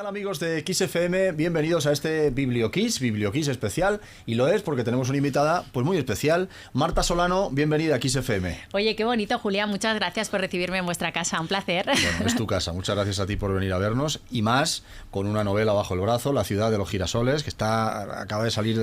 tal, amigos de XFM? Bienvenidos a este Biblioquiz especial, y lo es porque tenemos una invitada pues muy especial. Marta Solano, bienvenida a XFM. Oye, qué bonito, Julián, muchas gracias por recibirme en vuestra casa, un placer. Bueno, es tu casa, muchas gracias a ti por venir a vernos, y más con una novela bajo el brazo, La ciudad de los girasoles, que acaba de salir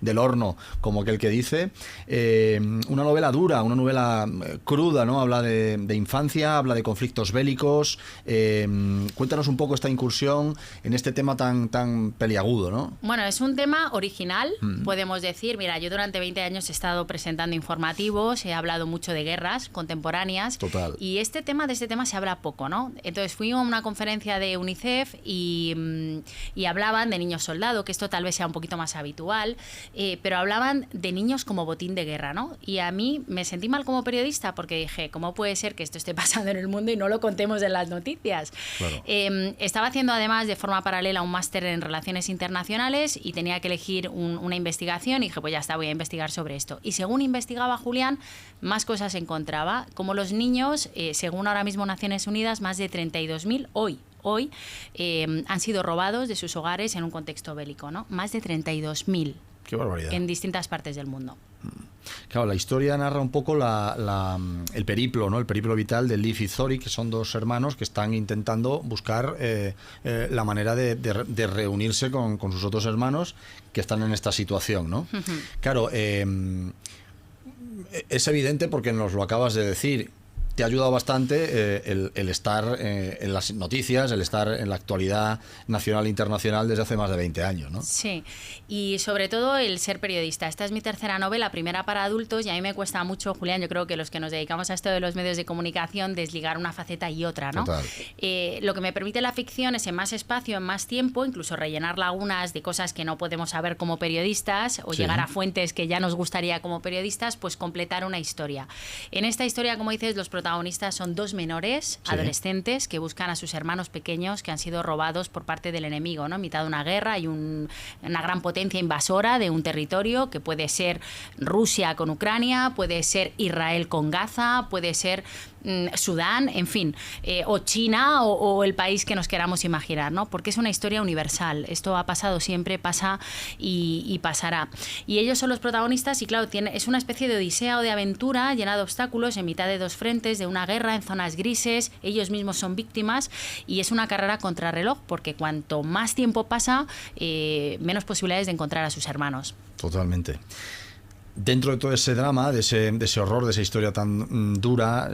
del horno, como aquel que dice. Una novela dura, una novela cruda, ¿no? Habla de infancia, habla de conflictos bélicos. Cuéntanos un poco esta incursión en este tema tan peliagudo, ¿no? Bueno, es un tema original, podemos decir. Mira, yo durante 20 años he estado presentando informativos, he hablado mucho de guerras contemporáneas. Total. Y de este tema se habla poco, ¿no? Entonces fui a una conferencia de UNICEF y hablaban de niños soldado, que esto tal vez sea un poquito más habitual, pero hablaban de niños como botín de guerra, ¿no? Y a mí me sentí mal como periodista porque dije, ¿cómo puede ser que esto esté pasando en el mundo y no lo contemos en las noticias? Claro. Estaba haciendo además de forma paralela un máster en Relaciones Internacionales y tenía que elegir una investigación y dije, pues ya está, voy a investigar sobre esto. Y según investigaba Julián, más cosas encontraba, como los niños, según ahora mismo Naciones Unidas, más de 32.000 hoy han sido robados de sus hogares en un contexto bélico, ¿no? Más de 32.000. Qué barbaridad. En distintas partes del mundo. Claro, la historia narra un poco el periplo, ¿no? El periplo vital de Liv y Zori, que son dos hermanos que están intentando buscar la manera de reunirse con sus otros hermanos que están en esta situación, ¿no? Claro, es evidente porque nos lo acabas de decir. Te ha ayudado bastante el estar en las noticias, el estar en la actualidad nacional e internacional desde hace más de 20 años, ¿no? Sí, y sobre todo el ser periodista. Esta es mi tercera novela, primera para adultos, y a mí me cuesta mucho, Julián, yo creo que los que nos dedicamos a esto de los medios de comunicación, desligar una faceta y otra, ¿no? Total. Lo que me permite la ficción es en más espacio, en más tiempo, incluso rellenar lagunas de cosas que no podemos saber como periodistas o llegar a fuentes que ya nos gustaría como periodistas, pues completar una historia. En esta historia, como dices, los protagonistas son dos menores, adolescentes, que buscan a sus hermanos pequeños que han sido robados por parte del enemigo, ¿no? En mitad de una guerra y una gran potencia invasora de un territorio que puede ser Rusia con Ucrania, puede ser Israel con Gaza, puede ser Sudán, en fin, o China o el país que nos queramos imaginar, ¿no? Porque es una historia universal. Esto ha pasado siempre, pasa y pasará. Y ellos son los protagonistas y, claro, es una especie de odisea o de aventura llena de obstáculos en mitad de dos frentes, de una guerra en zonas grises. Ellos mismos son víctimas y es una carrera contrarreloj porque cuanto más tiempo pasa, menos posibilidades de encontrar a sus hermanos. Totalmente. Dentro de todo ese drama, de ese horror, de esa historia tan dura,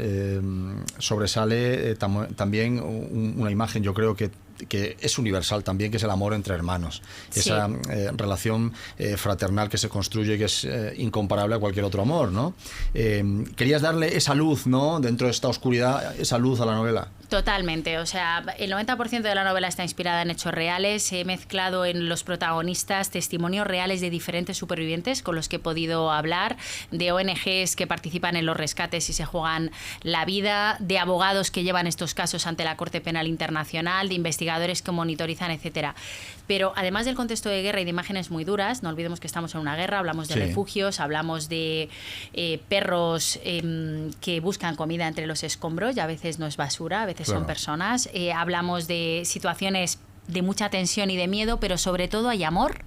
sobresale también una imagen, yo creo que es universal también, que es el amor entre hermanos. Sí. Esa relación fraternal que se construye, que es incomparable a cualquier otro amor, ¿no? Querías darle esa luz, ¿no? Dentro de esta oscuridad, esa luz a la novela. Totalmente, o sea, el 90% de la novela está inspirada en hechos reales. He mezclado en los protagonistas testimonios reales de diferentes supervivientes con los que he podido hablar, de ONGs que participan en los rescates y se juegan la vida, de abogados que llevan estos casos ante la Corte Penal Internacional, de investigadores que monitorizan, etcétera. Pero además del contexto de guerra y de imágenes muy duras, no olvidemos que estamos en una guerra, hablamos de refugios, hablamos de perros que buscan comida entre los escombros, y a veces no es basura, a veces son personas. Hablamos de situaciones de mucha tensión y de miedo, pero sobre todo hay amor.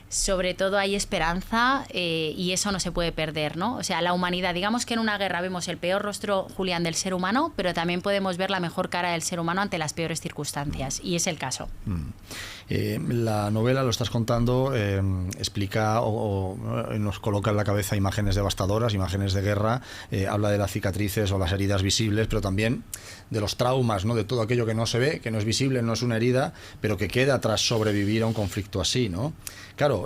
Sobre todo hay esperanza y eso no se puede perder, ¿no? O sea, la humanidad, digamos que en una guerra vemos el peor rostro, Julián, del ser humano, pero también podemos ver la mejor cara del ser humano ante las peores circunstancias, y es el caso. La novela, lo estás contando, explica o nos coloca en la cabeza imágenes devastadoras, imágenes de guerra, habla de las cicatrices o las heridas visibles, pero también de los traumas, ¿no? De todo aquello que no se ve, que no es visible, no es una herida, pero que queda tras sobrevivir a un conflicto así, ¿no? Claro,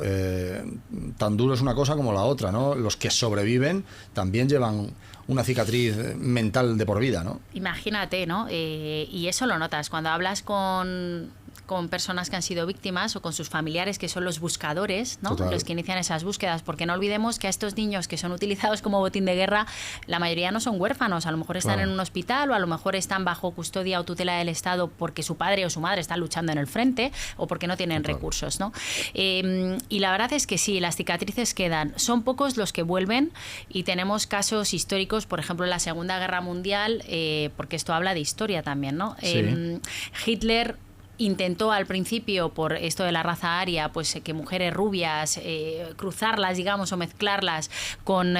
tan duro es una cosa como la otra, ¿no? Los que sobreviven también llevan una cicatriz mental de por vida, ¿no? Imagínate, ¿no? Y eso lo notas cuando hablas con personas que han sido víctimas o con sus familiares, que son los buscadores, ¿no? Los que inician esas búsquedas, porque no olvidemos que a estos niños que son utilizados como botín de guerra, la mayoría no son huérfanos, a lo mejor están en un hospital o a lo mejor están bajo custodia o tutela del Estado porque su padre o su madre están luchando en el frente o porque no tienen recursos, ¿no? Y la verdad es que sí, las cicatrices quedan. Son pocos los que vuelven y tenemos casos históricos, por ejemplo, en la Segunda Guerra Mundial, porque esto habla de historia también, ¿no? Hitler intentó al principio, por esto de la raza aria, pues que mujeres rubias, cruzarlas, digamos, o mezclarlas con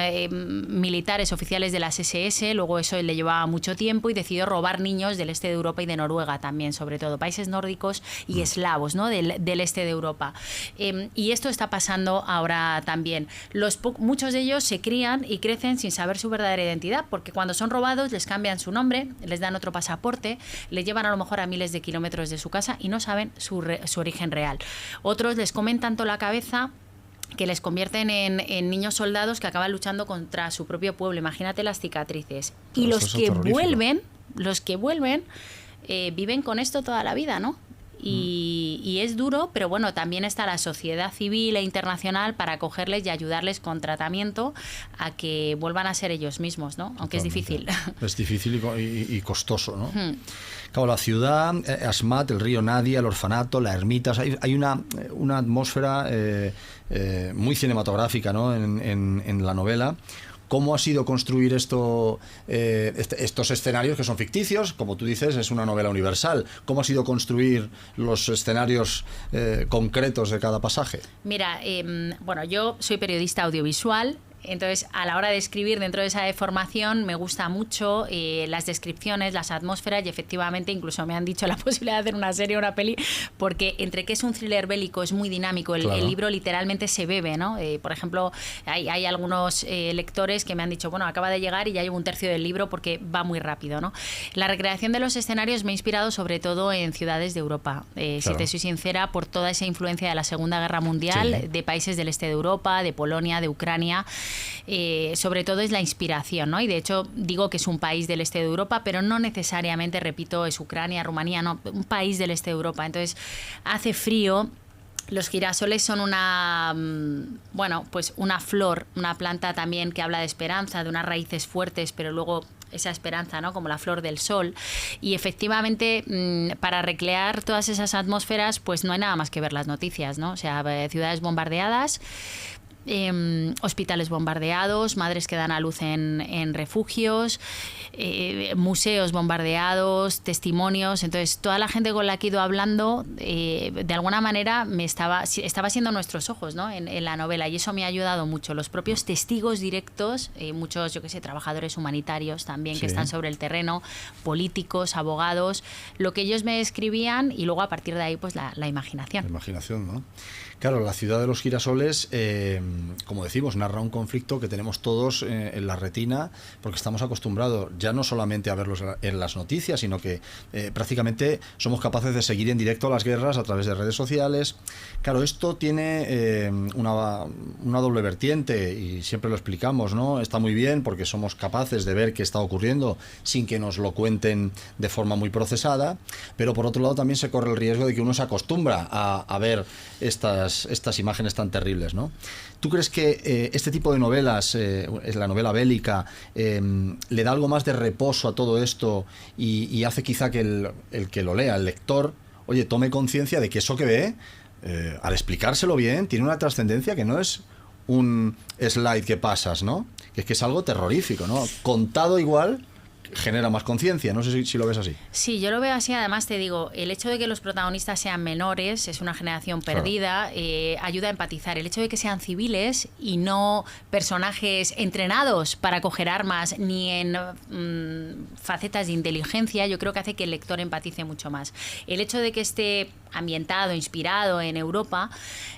militares oficiales de las SS. Luego eso le llevaba mucho tiempo y decidió robar niños del este de Europa y de Noruega también, sobre todo países nórdicos y eslavos, ¿no? del este de Europa. Y esto está pasando ahora también. Muchos de ellos se crían y crecen sin saber su verdadera identidad, porque cuando son robados les cambian su nombre, les dan otro pasaporte, les llevan a lo mejor a miles de kilómetros de su casa y no saben su origen real. Otros les comen tanto la cabeza que les convierten en niños soldados que acaban luchando contra su propio pueblo. Imagínate las cicatrices. Y los que vuelven, viven con esto toda la vida, ¿no? Y es duro, pero bueno, también está la sociedad civil e internacional para acogerles y ayudarles con tratamiento a que vuelvan a ser ellos mismos, ¿no? Aunque totalmente. Es difícil. Es difícil y costoso, ¿no? Claro, la ciudad, Asmat, el río Nadia, el orfanato, la ermita, hay una atmósfera muy cinematográfica, ¿no? en la novela. ¿Cómo ha sido construir estos escenarios que son ficticios? Como tú dices, es una novela universal. ¿Cómo ha sido construir los escenarios concretos de cada pasaje? Mira, bueno, yo soy periodista audiovisual. Entonces, a la hora de escribir dentro de esa formación, me gusta mucho las descripciones, las atmósferas y efectivamente incluso me han dicho la posibilidad de hacer una serie o una peli, porque entre que es un thriller bélico, es muy dinámico, el libro literalmente se bebe, ¿no? Por ejemplo, hay algunos lectores que me han dicho, bueno, acaba de llegar y ya llevo un tercio del libro porque va muy rápido, ¿no? La recreación de los escenarios me ha inspirado sobre todo en ciudades de Europa, si te soy sincera, por toda esa influencia de la Segunda Guerra Mundial, de países del este de Europa, de Polonia, de Ucrania. Sobre todo es la inspiración, ¿no? Y de hecho digo que es un país del este de Europa, pero no necesariamente, repito, es Ucrania, Rumanía, no, un país del este de Europa. Entonces hace frío. Los girasoles son pues una flor, una planta también que habla de esperanza, de unas raíces fuertes, pero luego esa esperanza, ¿no? Como la flor del sol. Y efectivamente, para recrear todas esas atmósferas, pues no hay nada más que ver las noticias, ¿no? O sea, ciudades bombardeadas, hospitales bombardeados, madres que dan a luz en refugios, museos bombardeados, testimonios. Entonces toda la gente con la que he ido hablando de alguna manera estaba siendo nuestros ojos, ¿no? en la novela, y eso me ha ayudado mucho. Los propios testigos directos, muchos, yo qué sé, trabajadores humanitarios también que están sobre el terreno, políticos, abogados, lo que ellos me escribían, y luego a partir de ahí pues la imaginación. La imaginación, ¿no? Claro, la ciudad de los girasoles, como decimos, narra un conflicto que tenemos todos en la retina, porque estamos acostumbrados ya no solamente a verlos en las noticias, sino que prácticamente somos capaces de seguir en directo las guerras a través de redes sociales. Claro, esto tiene una doble vertiente y siempre lo explicamos, ¿no? Está muy bien porque somos capaces de ver qué está ocurriendo sin que nos lo cuenten de forma muy procesada, pero por otro lado también se corre el riesgo de que uno se acostumbra a ver estas imágenes tan terribles, ¿no? ¿Tú crees que este tipo de novelas, la novela bélica, le da algo más de reposo a todo esto y hace quizá que el que lo lea, el lector, oye, tome conciencia de que eso que ve, al explicárselo bien, tiene una trascendencia que no es un slide que pasas, ¿no? Que es algo terrorífico, ¿no? Contado igual genera más conciencia. No sé si lo ves así. Sí, yo lo veo así. Además te digo, el hecho de que los protagonistas sean menores, es una generación perdida, ayuda a empatizar. El hecho de que sean civiles y no personajes entrenados para coger armas ni en facetas de inteligencia, yo creo que hace que el lector empatice mucho más. El hecho de que esté ambientado, inspirado en Europa,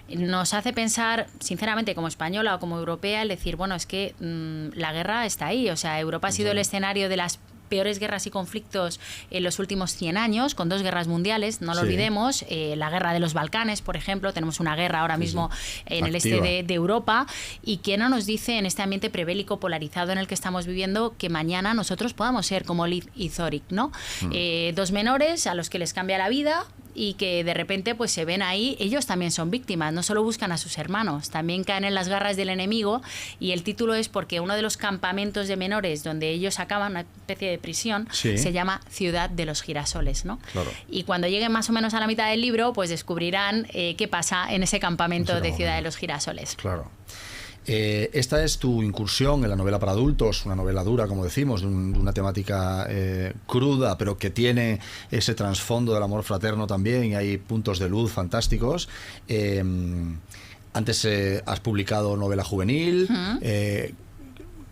nos hace pensar, sinceramente, como española o como europea, el decir, bueno, es que la guerra está ahí. O sea, Europa ha sido el escenario de las peores guerras y conflictos en los últimos 100 años, con 2 guerras mundiales, no lo olvidemos, la guerra de los Balcanes, por ejemplo, tenemos una guerra ahora mismo en el este de Europa, y que no nos dice en este ambiente prebélico polarizado en el que estamos viviendo que mañana nosotros podamos ser como Liv y Zorik, ¿no? 2 menores a los que les cambia la vida y que de repente pues se ven ahí, ellos también son víctimas, no solo buscan a sus hermanos, también caen en las garras del enemigo, y el título es porque uno de los campamentos de menores donde ellos acaban, una especie de prisión, se llama Ciudad de los Girasoles, ¿no? Claro. Y cuando lleguen más o menos a la mitad del libro, pues descubrirán qué pasa en ese campamento de Ciudad de los Girasoles. Claro. Esta es tu incursión en la novela para adultos, una novela dura, como decimos, de una temática cruda, pero que tiene ese trasfondo del amor fraterno también, y hay puntos de luz fantásticos. Antes has publicado novela juvenil.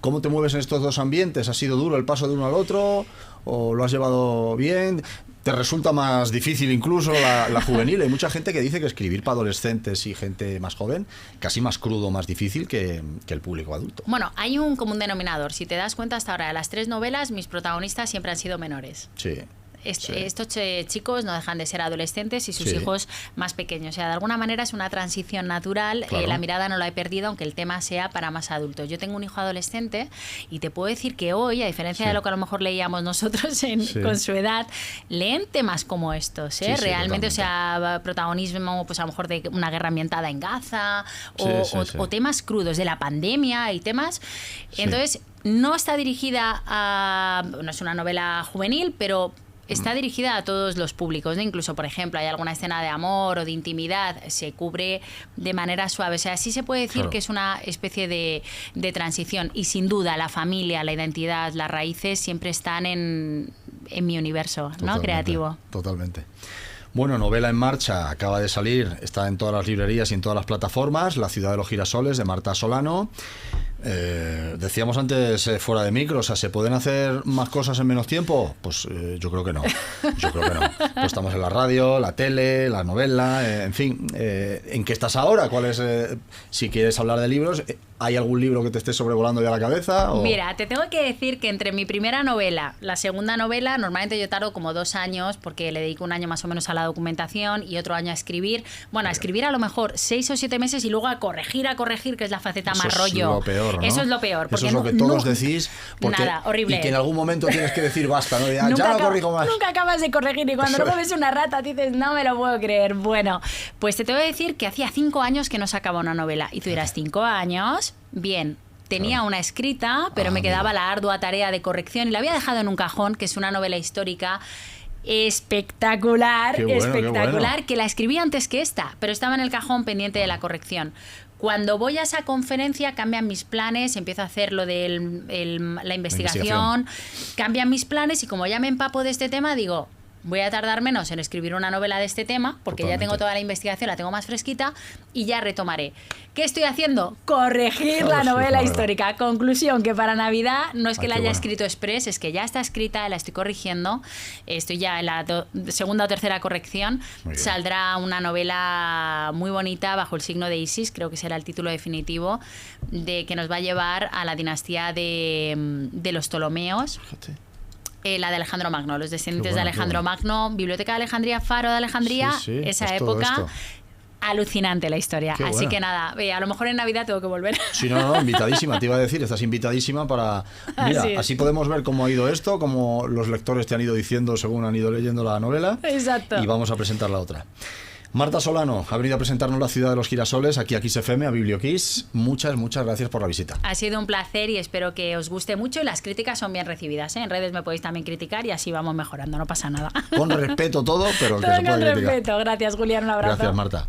¿Cómo te mueves en estos dos ambientes? ¿Ha sido duro el paso de uno al otro? ¿O lo has llevado bien? ¿Te resulta más difícil incluso la juvenil? Hay mucha gente que dice que escribir para adolescentes y gente más joven, casi más crudo, más difícil que el público adulto. Bueno, hay un común denominador. Si te das cuenta, hasta ahora de las 3 novelas, mis protagonistas siempre han sido menores. Sí. Estos chicos no dejan de ser adolescentes y sus hijos más pequeños. O sea, de alguna manera es una transición natural. Claro. La mirada no la he perdido, aunque el tema sea para más adultos. Yo tengo un hijo adolescente y te puedo decir que hoy, a diferencia de lo que a lo mejor leíamos nosotros con su edad, leen temas como estos. Realmente, o sea, protagonismo, pues a lo mejor de una guerra ambientada en Gaza o temas crudos de la pandemia y temas. Entonces, no está dirigida a... No es una novela juvenil, pero... está dirigida a todos los públicos, ¿no? Incluso, por ejemplo, hay alguna escena de amor o de intimidad, se cubre de manera suave. O sea, sí se puede decir que es una especie de transición. Y sin duda, la familia, la identidad, las raíces siempre están en mi universo, ¿no? Creativo. Totalmente. Bueno, novela en marcha, acaba de salir, está en todas las librerías y en todas las plataformas, La ciudad de los girasoles, de Marta Solano. Decíamos antes fuera de micro, o sea, ¿se pueden hacer más cosas en menos tiempo? Pues yo creo que no. Pues estamos en la radio, la tele, la novela, en fin. ¿En qué estás ahora? ¿Cuál es, si quieres hablar de libros, hay algún libro que te esté sobrevolando ya la cabeza? ¿O? Mira, te tengo que decir que entre mi primera novela, la segunda novela, normalmente yo tardo como 2 años, porque le dedico 1 año más o menos a la documentación y otro año a escribir. Bueno, a escribir a lo mejor 6 o 7 meses y luego a corregir, que es la faceta más rollo. Lo peor, ¿no? Eso es lo peor. Eso es lo que todos decís. Nada, horrible. Y que en algún momento tienes que decir basta, ¿no? Ya no corrijo más. Nunca acabas de corregir y cuando luego ves una rata dices, no me lo puedo creer. Bueno, pues te tengo que decir que hacía 5 años que no sacaba una novela. Y tú dirás, 5 años, bien. Tenía una escrita, pero me quedaba la ardua tarea de corrección y la había dejado en un cajón, que es una novela histórica espectacular, que la escribí antes que esta, pero estaba en el cajón pendiente de la corrección. Cuando voy a esa conferencia cambian mis planes, empiezo a hacer lo de la investigación, cambian mis planes y como ya me empapo de este tema, digo, voy a tardar menos en escribir una novela de este tema, porque ya tengo toda la investigación, la tengo más fresquita y ya retomaré. ¿Qué estoy haciendo? Corregir la novela histórica. Conclusión, que para Navidad no es que la haya escrito express, es que ya está escrita, la estoy corrigiendo, estoy ya en la segunda o tercera corrección. Saldrá una novela muy bonita, Bajo el signo de Isis, creo que será el título definitivo, que nos va a llevar a la dinastía de los Ptolomeos. La de Alejandro Magno, los descendientes de Alejandro Magno, Biblioteca de Alejandría, Faro de Alejandría, esa época. Alucinante la historia. Así que nada, a lo mejor en Navidad tengo que volver. Sí, no, invitadísima, te iba a decir, estás invitadísima para... Mira, así podemos ver cómo ha ido esto, cómo los lectores te han ido diciendo según han ido leyendo la novela. Exacto. Y vamos a presentar la otra. Marta Solano ha venido a presentarnos La ciudad de los girasoles aquí a Kiss FM, a BiblioKiss. Muchas gracias por la visita. Ha sido un placer y espero que os guste mucho y las críticas son bien recibidas, ¿eh? En redes me podéis también criticar y así vamos mejorando, no pasa nada. Con respeto todo, pero el que se puede criticar. Con respeto. Gracias, Julián, un abrazo. Gracias, Marta.